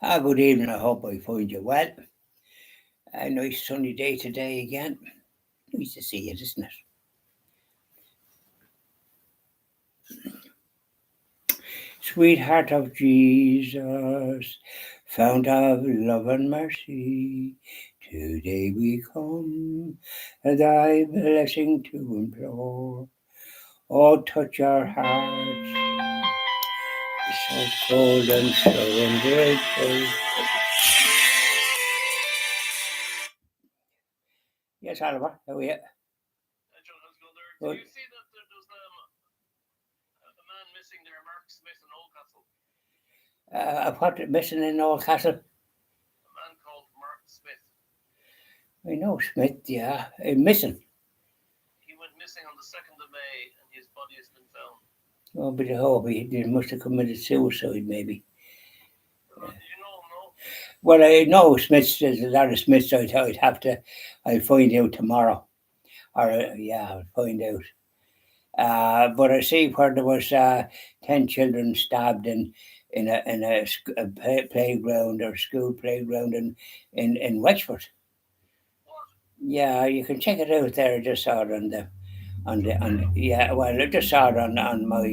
Good evening. I hope I find you well. A nice sunny day today again. Nice to see you, isn't it? Sweetheart of Jesus, fount of love and mercy, today we come, thy blessing to implore. Oh, touch our hearts, so cold and so ungrateful. Yes, Oliver, how are you? John, how's it going there? Did you see that there's a man missing there, Mark Smith in Oldcastle? What missing in Oldcastle? A man called Mark Smith. I know Smith, yeah. Missing. He went missing on the 2nd of May and his body has been found. Oh, but I hope he must have committed suicide, maybe. Did you know him, no? Well, I know Smiths. There's a lot of Smiths. I'll find out tomorrow. Or I'll find out. But I see where there was 10 children stabbed in a playground or school playground in Wexford. What? Yeah, you can check it out there. I just saw it I just saw it on my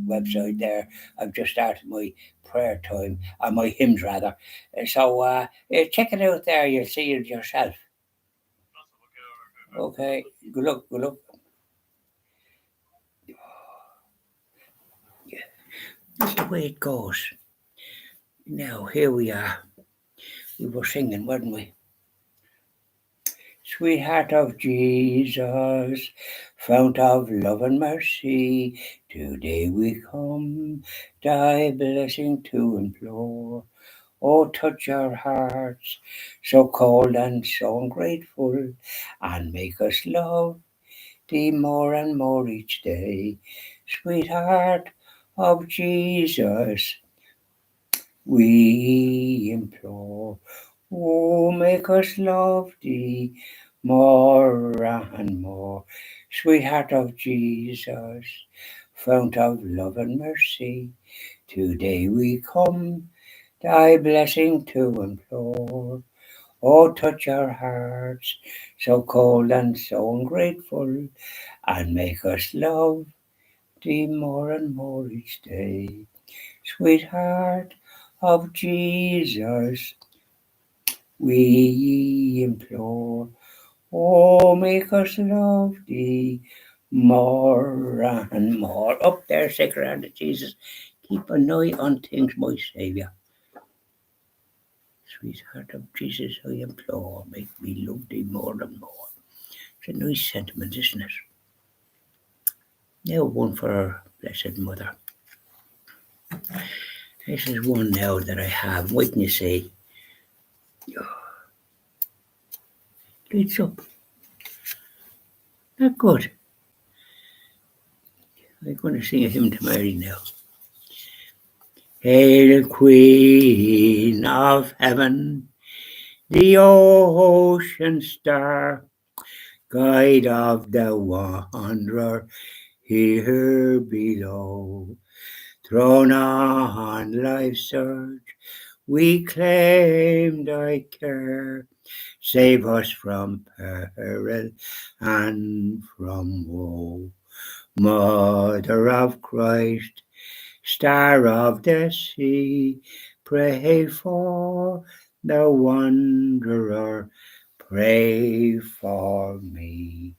website there. I've just started my prayer time, or my hymns rather. So check it out there. You'll see it yourself. Okay. Good luck. Good luck. Yeah, that's the way it goes. Now here we are. We were singing, weren't we? Sweetheart of Jesus, fount of love and mercy, today we come, thy blessing to implore. Oh, touch our hearts, so cold and so ungrateful, and make us love thee more and more each day. Sweetheart of Jesus, we implore. Oh, make us love thee more and more. Sweetheart of Jesus, fount of love and mercy, today we come, thy blessing to implore. Oh, touch our hearts, so cold and so ungrateful, and make us love thee more and more each day. Sweetheart of Jesus, we implore. Oh, make us love thee more and more. Up there, sacred heart of Jesus, keep an eye on things, my Saviour. Sweetheart of Jesus, I implore, make me love thee more and more. It's a nice sentiment, isn't it? Now one for our Blessed Mother. This is one now that I have. What can you say? Lights up. Not good. I'm going to sing a hymn to Mary now. Hail, Queen of Heaven, the ocean star, guide of the wanderer here below. Thrown on life's surge, we claim thy care. Save us from peril and from woe. Mother of Christ, Star of the sea, pray for the wanderer, pray for me.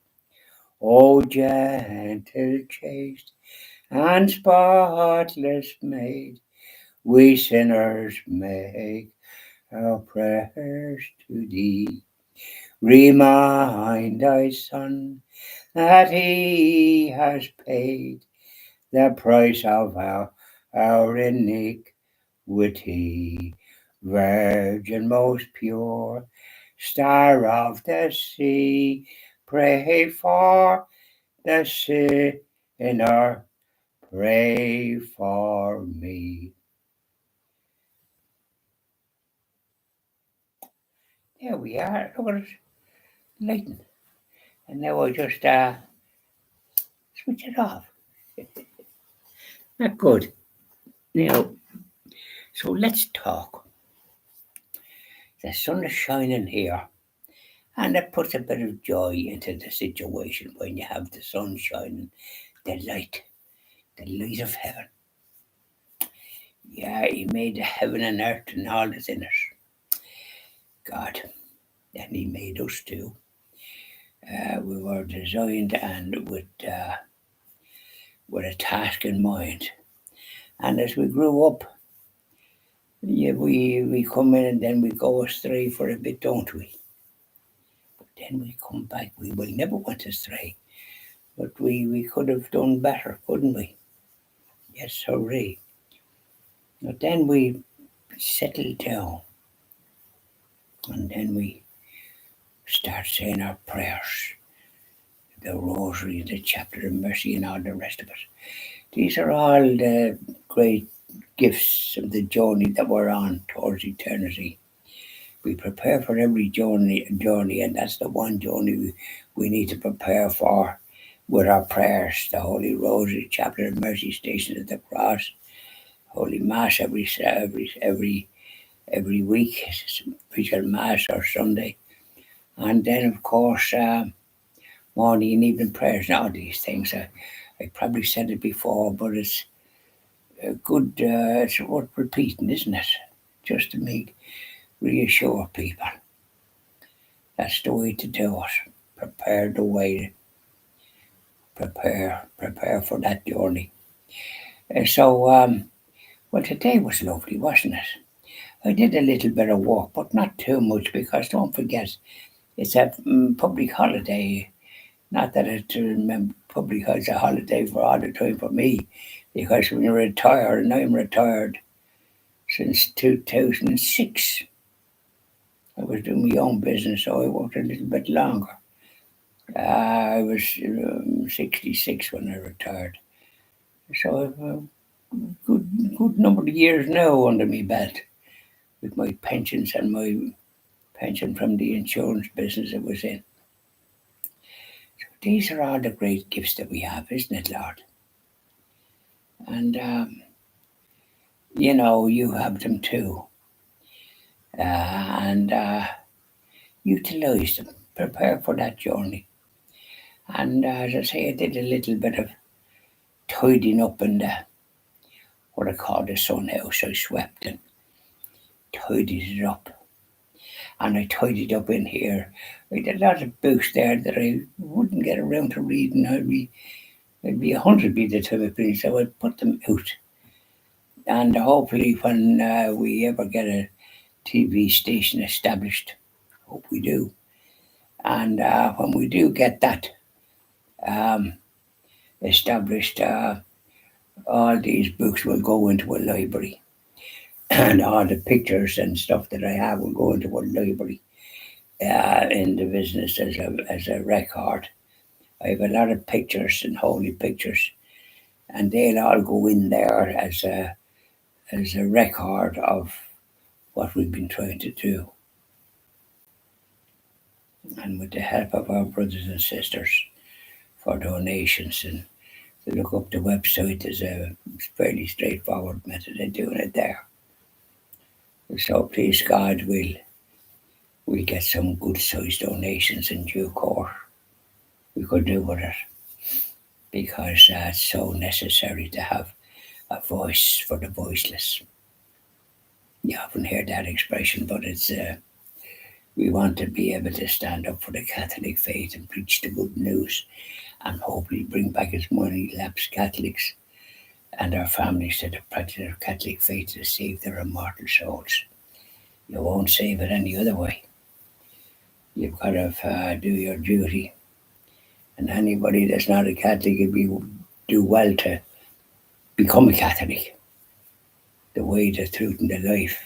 O gentle, chaste, and spotless maid, we sinners make our prayers to thee. Remind thy Son that he has paid the price of our iniquity. Virgin most pure, Star of the sea, pray for the sinner, pray for me. There we are. Look at it, lighting. And now I just switch it off. Not good. Now, so let's talk. The sun is shining here, and it puts a bit of joy into the situation when you have the sun shining, the light of heaven. Yeah, He made the heaven and earth and all that's in it. God, and He made us too. We were designed and with a task in mind. And as we grew up, yeah, we come in and then we go astray for a bit, don't we? But then we come back. We will never went astray. But we could have done better, couldn't we? Yes, hooray. But then we settled down and then we start saying our prayers, the rosary, the chapter of mercy, and all the rest of it. These are all the great gifts of the journey that we're on towards eternity. We prepare for every journey, and that's the one journey we need to prepare for with our prayers. The Holy Rosary, Chapter of Mercy, Station at the Cross, Holy Mass every week, special Mass or Sunday, and then of course morning and evening prayers and all these things. I probably said it before, but it's good. It's worth repeating, isn't it? Just to reassure people. That's the way to do it. Prepare the way. Prepare for that journey. Well, today was lovely, wasn't it? I did a little bit of work, but not too much because don't forget, it's a public holiday. Not that it's public it's a holiday for all the time for me, because when you're retired, and I'm retired since 2006, I was doing my own business, so I worked a little bit longer. I was 66 when I retired, so I've a good number of years now under my belt with my pensions and my pension from the insurance business I was in. So these are all the great gifts that we have, isn't it, Lord? And you have them too, and utilize them. Prepare for that journey. And as I say, I did a little bit of tidying up in what I call the sun house. I swept and tidied it up. And I tidied up in here. I did a lot of books there that I wouldn't get around to reading. I'd be 100 by the time I finished, so I'd put them out. And hopefully when we ever get a TV station established, hope we do. And when we do get that established, all these books will go into a library. And all the pictures and stuff that I have will go into a library in the business as a record. I have a lot of pictures and holy pictures, and they'll all go in there as a record of what we've been trying to do. And with the help of our brothers and sisters for donations, and to look up the website is a fairly straightforward method of doing it there. So please God, we'll get some good sized donations in due course. We could do with it because it's so necessary to have a voice for the voiceless. You often hear that expression, but it's we want to be able to stand up for the Catholic faith and preach the good news, and hopefully bring back as many lapsed Catholics and our families to the practice of Catholic faith to save their immortal souls. You won't save it any other way. You've got to do your duty, and anybody that's not a Catholic would do well to become a Catholic. The way, the truth, and the life.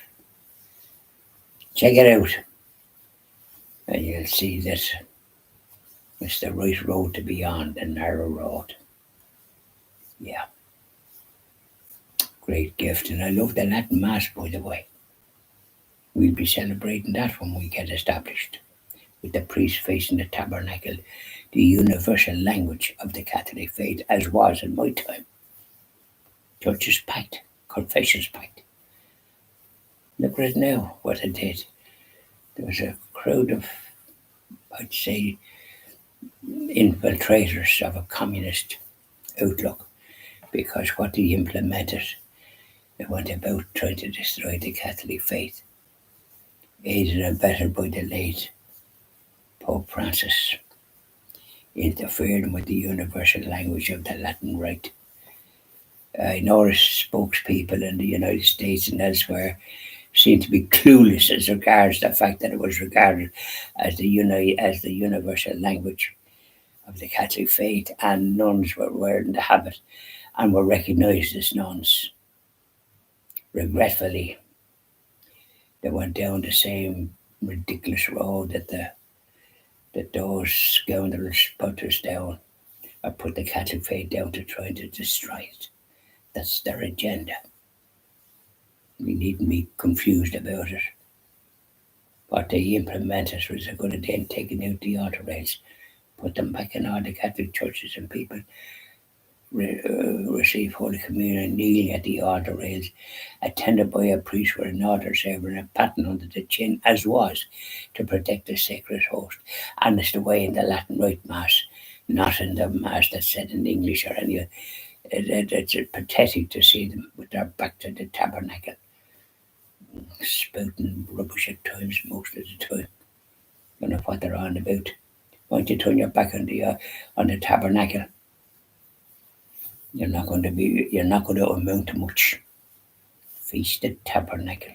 Check it out, and you'll see that it's the right road to be on, the narrow road. Yeah. Great gift, and I love the Latin Mass, by the way. We'll be celebrating that when we get established, with the priest facing the tabernacle, the universal language of the Catholic faith, as was in my time. Church's pact, confession's pact. Look at it now, what it did. there was a crowd of, I'd say, infiltrators of a communist outlook, because what they implemented, they went about trying to destroy the Catholic faith, aided and abetted by the late Pope Francis, interfering with the universal language of the Latin Rite. I noticed spokespeople in the United States and elsewhere seem to be clueless as regards the fact that it was regarded as the universal language of the Catholic faith, and nuns were in the habit and were recognised as nuns. Regretfully, they went down the same ridiculous road that those scoundrels put us down, or put the Catholic faith down, to trying to destroy it. That's their agenda. We needn't be confused about it. What they implemented was a good idea, taking out the altar rails, put them back in all the Catholic churches, and people receive Holy Communion kneeling at the altar rails, attended by a priest with an altar saver and a paten under the chin, as was, to protect the sacred host. And it's the way in the Latin Rite Mass, not in the Mass that's said in English or any. It's pathetic to see them with their back to the tabernacle, spouting rubbish at times, most of the time. Don't know what they're on about. Why don't you turn your back on the tabernacle? You're not going to amount to much. Feast the tabernacle.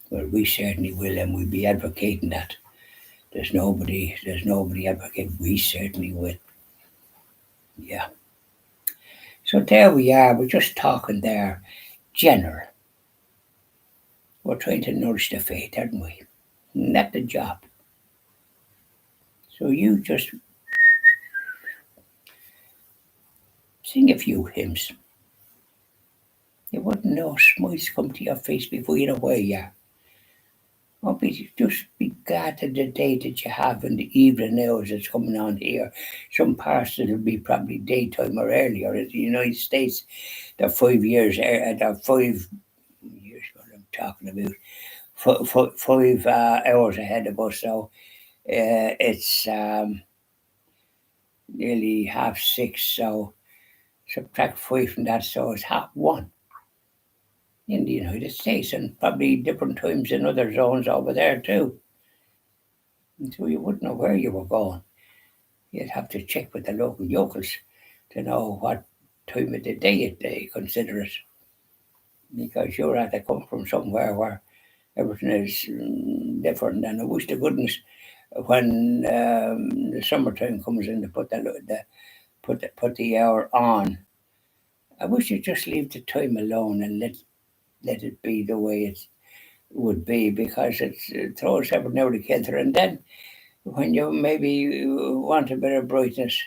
Well, we certainly will, and we'll be advocating that. There's nobody advocating. We certainly will. Yeah. So there we are. We're just talking there, general. We're trying to nourish the faith, aren't we? Isn't that the job? So you just sing a few hymns. You wouldn't know smiles come to your face before you know where you are. Just be glad to the day that you have in the evening hours that's coming on here. Some parts it'll be probably daytime or earlier. In the United States, they're 5 years, they're 5 years, what I'm talking about, 5 hours ahead of us. So it's nearly 6:30. So subtract 5 from that, so it's 1:30 in the United States, and probably different times in other zones over there too. And so you wouldn't know where you were going. You'd have to check with the local yokels to know what time of the day they consider it, because you're at to come from somewhere where everything is different. And I wish to goodness when the summertime comes in to put the hour on, I wish you'd just leave the time alone and let it be the way it would be, because it throws everything out of kilter. And then when you maybe want a bit of brightness,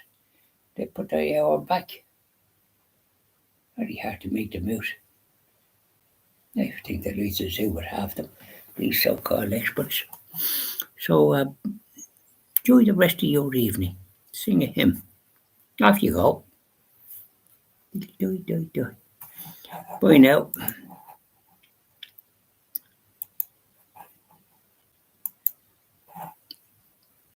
they put the hour back. Very hard to make them out. I think the Leeds Zoo would have them, these so-called experts. So enjoy the rest of your evening. Sing a hymn. Off you go. Bye now.